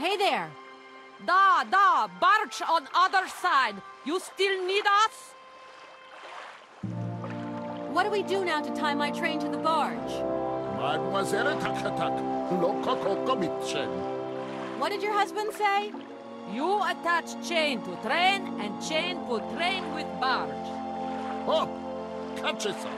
Hey there! Barge on other side. You still need us? What do we do now to tie my train to the barge? Mademoiselle Takatak, loka coca mitchen. What did your husband say? You attach chain to train and chain put train with barge. Hop, catch it, sir.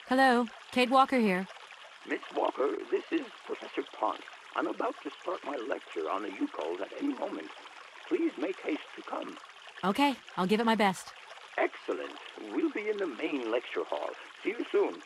Hello, Kate Walker here. Miss Walker, this is Professor Pont. I'm about to start my lecture on the Yukols at any moment. Please make haste to come. Okay, I'll give it my best. Excellent. We'll be in the main lecture hall. See you soon.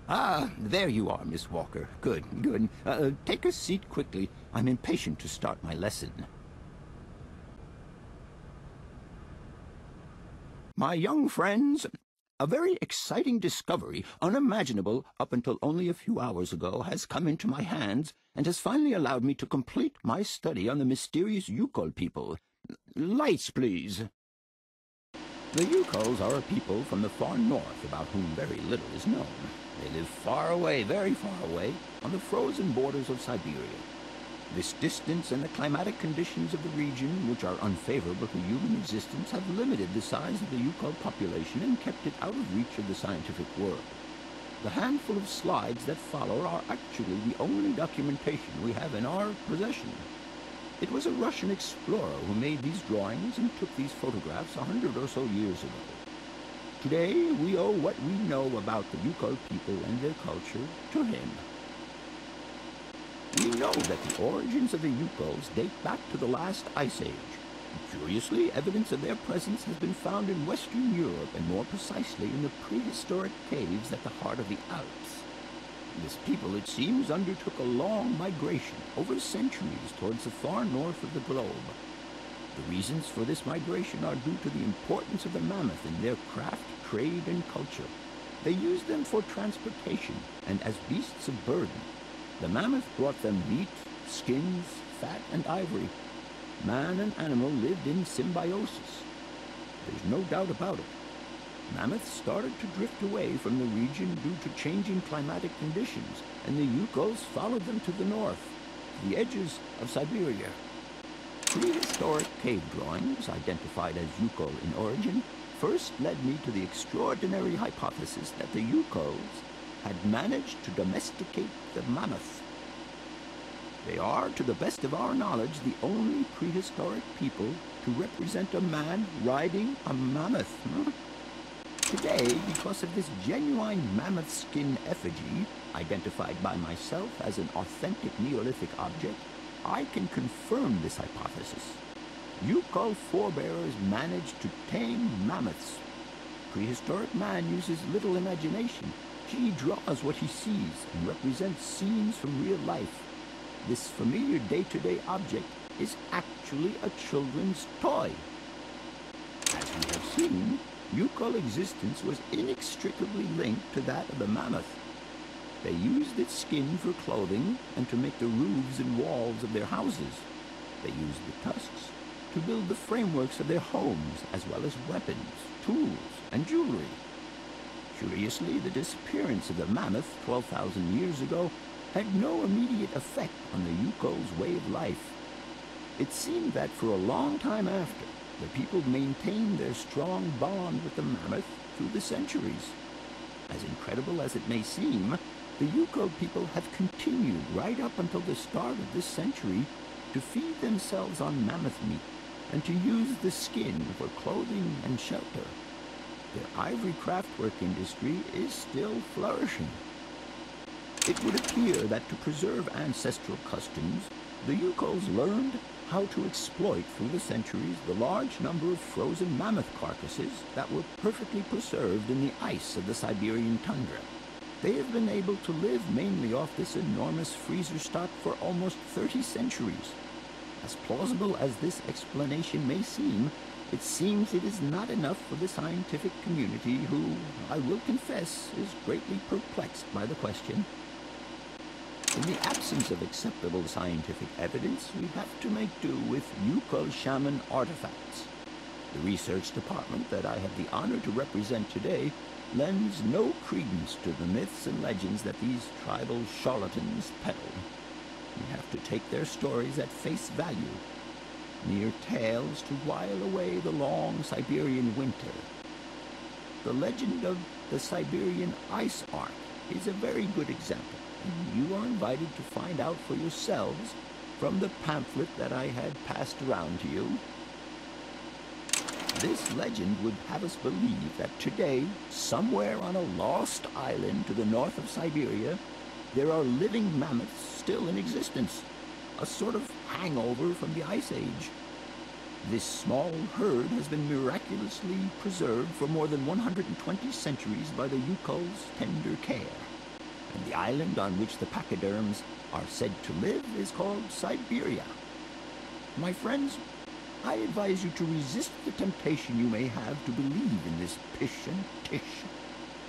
Ah, there you are, Miss Walker. Good, good. Take a seat quickly. I'm impatient to start my lesson. My young friends, a very exciting discovery, unimaginable up until only a few hours ago, has come into my hands and has finally allowed me to complete my study on the mysterious Yukol people. Lights, please. The Yukols are a people from the far north about whom very little is known. They live far away, very far away, on the frozen borders of Syberia. This distance and the climatic conditions of the region, which are unfavorable to human existence, have limited the size of the Yukol population and kept it out of reach of the scientific world. The handful of slides that follow are actually the only documentation we have in our possession. It was a Russian explorer who made these drawings and took these photographs 100 or so years ago. Today, we owe what we know about the Yukol people and their culture to him. We know that the origins of the Yukols date back to the last ice age. Curiously, evidence of their presence has been found in Western Europe, and more precisely in the prehistoric caves at the heart of the Alps. This people, it seems, undertook a long migration over centuries towards the far north of the globe. The reasons for this migration are due to the importance of the mammoth in their craft, trade, and culture. They used them for transportation and as beasts of burden. The mammoth brought them meat, skins, fat, and ivory. Man and animal lived in symbiosis. There's no doubt about it. Mammoths started to drift away from the region due to changing climatic conditions, and the Yukols followed them to the north, to the edges of Syberia. Prehistoric cave drawings, identified as Yukol in origin, first led me to the extraordinary hypothesis that the Yukols had managed to domesticate the mammoth. They are, to the best of our knowledge, the only prehistoric people to represent a man riding a mammoth. Today, because of this genuine mammoth skin effigy, identified by myself as an authentic Neolithic object, I can confirm this hypothesis. Yukol forebears managed to tame mammoths. Prehistoric man uses little imagination. He draws what he sees and represents scenes from real life. This familiar day-to-day object is actually a children's toy. As we have seen, Yukol existence was inextricably linked to that of the mammoth. They used its skin for clothing and to make the roofs and walls of their houses. They used the tusks to build the frameworks of their homes, as well as weapons, tools, and jewelry. Curiously, the disappearance of the mammoth 12,000 years ago had no immediate effect on the Yukol's way of life. It seemed that for a long time after, the people maintained their strong bond with the mammoth through the centuries. As incredible as it may seem, the Yukol people have continued right up until the start of this century to feed themselves on mammoth meat and to use the skin for clothing and shelter. Their ivory craftwork industry is still flourishing. It would appear that to preserve ancestral customs, the Yukols learned how to exploit through the centuries the large number of frozen mammoth carcasses that were perfectly preserved in the ice of the Siberian tundra. They have been able to live mainly off this enormous freezer stock for almost 30 centuries. As plausible as this explanation may seem, it seems it is not enough for the scientific community who, I will confess, is greatly perplexed by the question. In the absence of acceptable scientific evidence, we have to make do with Yukol shaman artifacts. The research department that I have the honor to represent today lends no credence to the myths and legends that these tribal charlatans peddle. We have to take their stories at face value, mere tales to while away the long Siberian winter. The legend of the Siberian ice ark is a very good example, and you are invited to find out for yourselves from the pamphlet that I had passed around to you. This legend would have us believe that today, somewhere on a lost island to the north of Syberia, there are living mammoths still in existence, a sort of hangover from the Ice Age. This small herd has been miraculously preserved for more than 120 centuries by the Yukol's tender care. And the island on which the pachyderms are said to live is called Syberia. My friends, I advise you to resist the temptation you may have to believe in this pish and tish.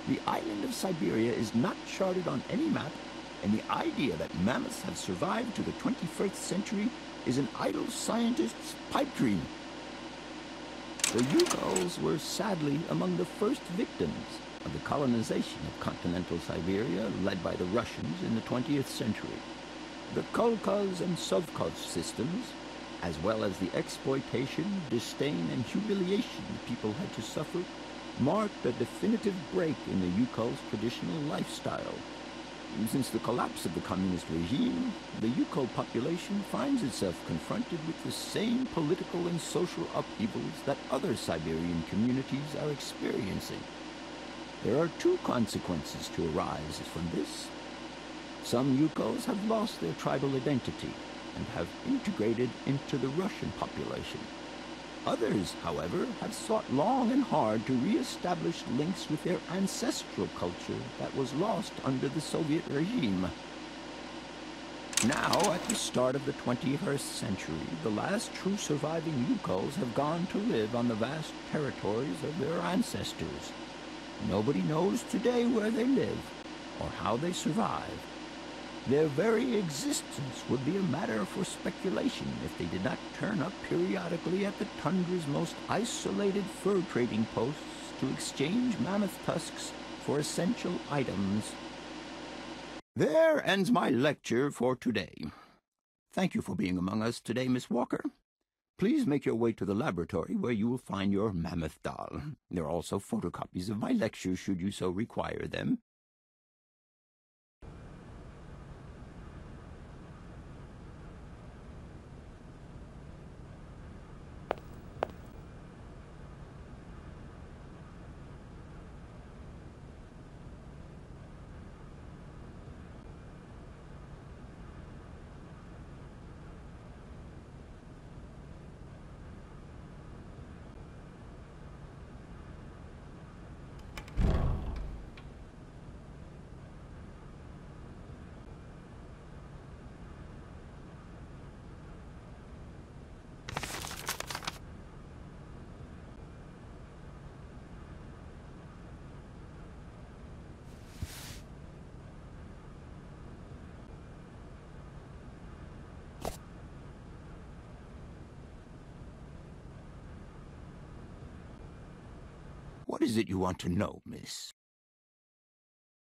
The island of Syberia is not charted on any map, and the idea that mammoths have survived to the 21st century is an idle scientist's pipe dream. The Yukols were sadly among the first victims of the colonization of continental Siberia led by the Russians in the 20th century. The Kolkhoz and Sovkhoz systems, as well as the exploitation, disdain, and humiliation the people had to suffer, marked a definitive break in the Yukol's traditional lifestyle. Since the collapse of the communist regime, the Yukol population finds itself confronted with the same political and social upheavals that other Siberian communities are experiencing. There are two consequences to arise from this. Some Yukols have lost their tribal identity and have integrated into the Russian population. Others, however, have sought long and hard to re-establish links with their ancestral culture that was lost under the Soviet regime. Now, at the start of the 21st century, the last true surviving Yukols have gone to live on the vast territories of their ancestors. Nobody knows today where they live or how they survive. Their very existence would be a matter for speculation if they did not turn up periodically at the tundra's most isolated fur trading posts to exchange mammoth tusks for essential items. There ends my lecture for today. Thank you for being among us today, Miss Walker. Please make your way to the laboratory where you will find your mammoth doll. There are also photocopies of my lectures should you so require them. What is it you want to know, miss?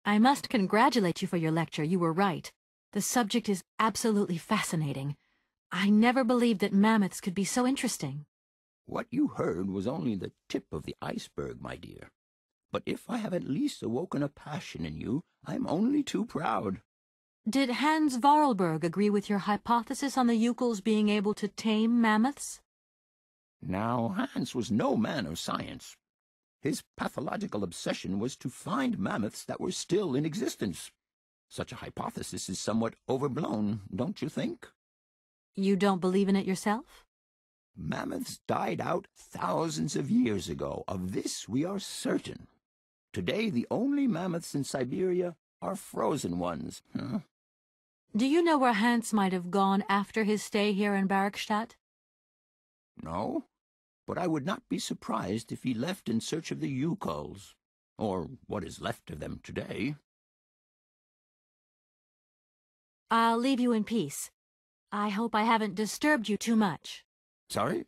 I must congratulate you for your lecture. You were right. The subject is absolutely fascinating. I never believed that mammoths could be so interesting. What you heard was only the tip of the iceberg, my dear. But if I have at least awoken a passion in you, I'm only too proud. Did Hans Vorarlberg agree with your hypothesis on the Ukals being able to tame mammoths? Now, Hans was no man of science. His pathological obsession was to find mammoths that were still in existence. Such a hypothesis is somewhat overblown, don't you think? You don't believe in it yourself? Mammoths died out thousands of years ago. Of this we are certain. Today the only mammoths in Syberia are frozen ones. Do you know where Hans might have gone after his stay here in Barrockstadt? No, but I would not be surprised if he left in search of the Ukals, or what is left of them today. I'll leave you in peace. I hope I haven't disturbed you too much. Sorry?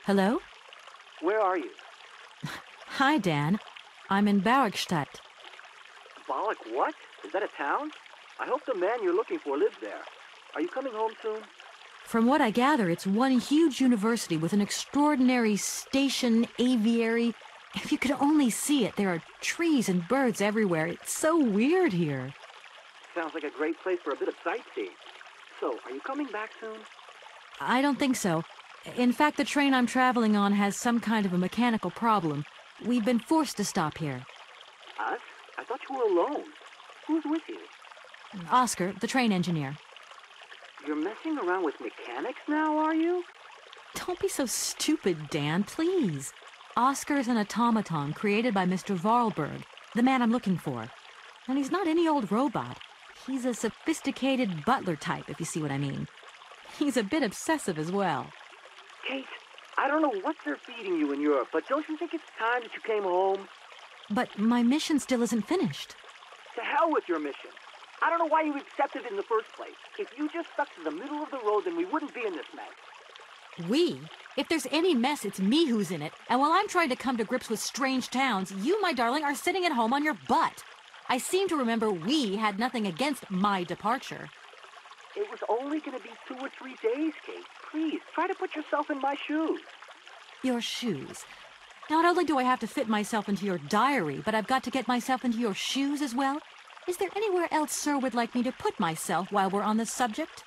Hello? Where are you? Hi, Dan. I'm in Barrockstadt. Bollock what? Is that a town? I hope the man you're looking for lives there. Are you coming home soon? From what I gather, it's one huge university with an extraordinary station, aviary. If you could only see it, there are trees and birds everywhere. It's so weird here. Sounds like a great place for a bit of sightseeing. So, are you coming back soon? I don't think so. In fact, the train I'm traveling on has some kind of a mechanical problem. We've been forced to stop here. Us? I thought you were alone. Who's with you? Oscar, the train engineer. You're messing around with mechanics now, are you? Don't be so stupid, Dan, please. Oscar is an automaton created by Mr. Varlberg, the man I'm looking for. And he's not any old robot. He's a sophisticated butler type, if you see what I mean. He's a bit obsessive as well. Kate, I don't know what they're feeding you in Europe, but don't you think it's time that you came home? But my mission still isn't finished. To hell with your mission. I don't know why you accepted it in the first place. If you just stuck to the middle of the road, then we wouldn't be in this mess. We? If there's any mess, it's me who's in it. And while I'm trying to come to grips with strange towns, you, my darling, are sitting at home on your butt. I seem to remember we had nothing against my departure. It was only going to be 2 or 3 days, Kate. Please, try to put yourself in my shoes. Your shoes. Not only do I have to fit myself into your diary, but I've got to get myself into your shoes as well? Is there anywhere else Sir would like me to put myself while we're on this subject?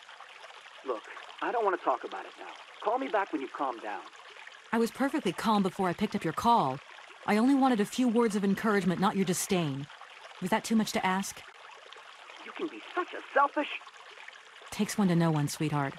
Look, I don't want to talk about it now. Call me back when you've calmed down. I was perfectly calm before I picked up your call. I only wanted a few words of encouragement, not your disdain. Was that too much to ask? You can be such a selfish... Takes one to know one, sweetheart.